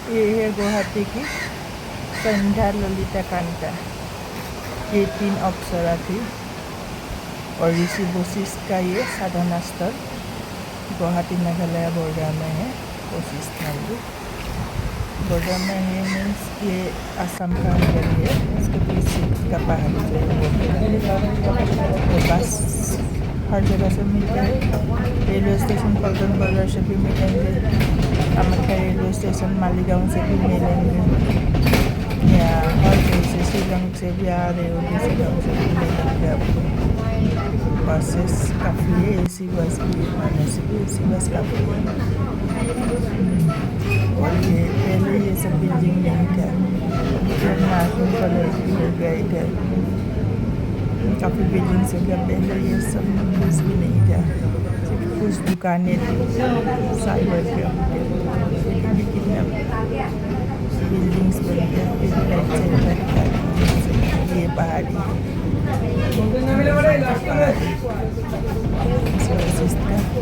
ये है गुवाहाटी की संध्या ललिता कांता। ये 3 अप्सरा थी और ऋषि वशिष्ठ का ये साधना स्थल गुवाहाटी मेघालय बॉर्डर में है। वशिष्ठ मंदिर बॉर्डर में है, मीन्स ये असम का अंदर है। इसके पीछे का पहाड़ी जो है वो बस हर जगह से मिलता है। रेलवे स्टेशन पल्टन बाजार से भी मिलेंगे, कामाख्या रेलवे स्टेशन मालीगांव से भी मिलेंगे, या हर जगह से शिलोंग से भी आ रहे होंगे, शिलोंग से भी मिलेंगे आपको। बसेस काफ़ी है, एसी बस भी, नॉन एसी भी, एसी बस काफ़ी है। और ये पहले ये सब बिल्डिंग नहीं था, इधर नार्कोन कलर की हो गया, इधर काफ़ी बिल्डिंग्स हो गया। पहले ये सब कुछ भी नहीं था, सिर्फ कुछ दुकानें थी साइबर के। कितना बिल्डिंग्स बन गया। ये पहाड़ी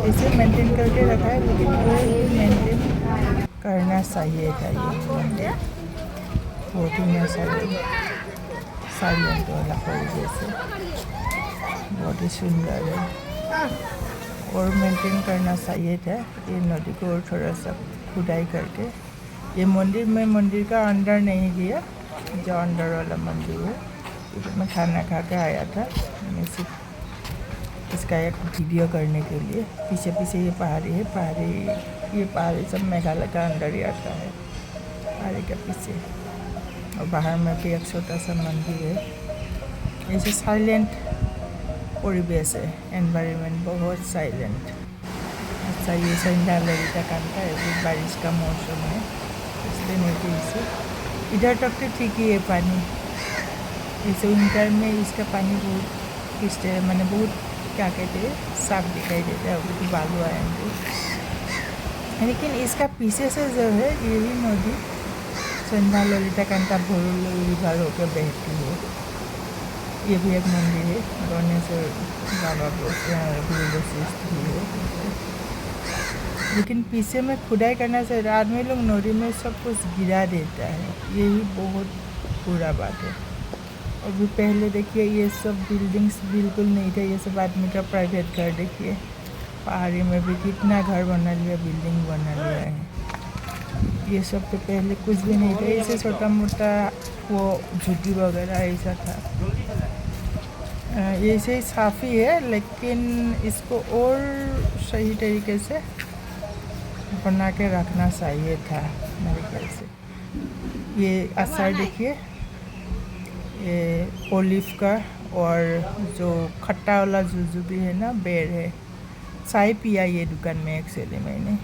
इसे मेंटेन करके रखा है, लेकिन वो मेंटेन करना चाहिए था। ये मंदिर बहुत ही साइलेंट वाला परिवेश है, बहुत ही सुंदर है और मेंटेन करना चाहिए था। ये नदी को थोड़ा सा खुदाई करके, ये मंदिर का अंदर नहीं गया, जो अंदर वाला मंदिर है। इधर मैं खाना खा के आया था, मैं सिर्फ इसका एक वीडियो करने के लिए। पीछे पीछे ये पहाड़ी है, ये पहाड़ी सब मेघालय का अंदर ही आता है, पहाड़ी के पीछे। और बाहर में भी एक छोटा सा मंदिर है। ऐसे साइलेंट परिवेश है, एनवायरनमेंट बहुत साइलेंट। अच्छा, ये संध्या ललिता कांता है, अभी बारिश का मौसम है इसलिए नहीं इसे इधर तक तो ठीक ही है पानी। इस विंटर में इसका पानी बहुत क्रिस्टल, मैंने बहुत क्या कहते हैं, साफ दिखाई देता है। अभी तो बालू आएंगे, लेकिन इसका पीछे से जो है यही नदी संध्या ललिता कांता भोरुल रिवर होकर बहती है। ये भी एक मंदिर है, गणेश बाबा वशिष्ठ भी है। लेकिन पीछे में खुदाई करना चाहिए। आदमी लोग नदी में सब कुछ गिरा देता है, यही बहुत बुरा बात है। अभी पहले देखिए ये सब बिल्डिंग्स बिल्कुल नहीं थे, ये सब आदमी का प्राइवेट घर। देखिए पहाड़ी में भी कितना घर बना लिया, बिल्डिंग बना लिया है। ये सब तो पहले कुछ भी नहीं था, ऐसे छोटा मोटा वो झुग्गी वगैरह ऐसा था। ऐसे ही साफ़ ही है, लेकिन इसको और सही तरीके से बना के रखना चाहिए था मेरे ख्याल से। ये असर देखिए, ये ओलिव का, और जो खट्टा वाला जुजू भी है ना, बेर है। चाय पिया ये दुकान में एक्चुअली मैंने।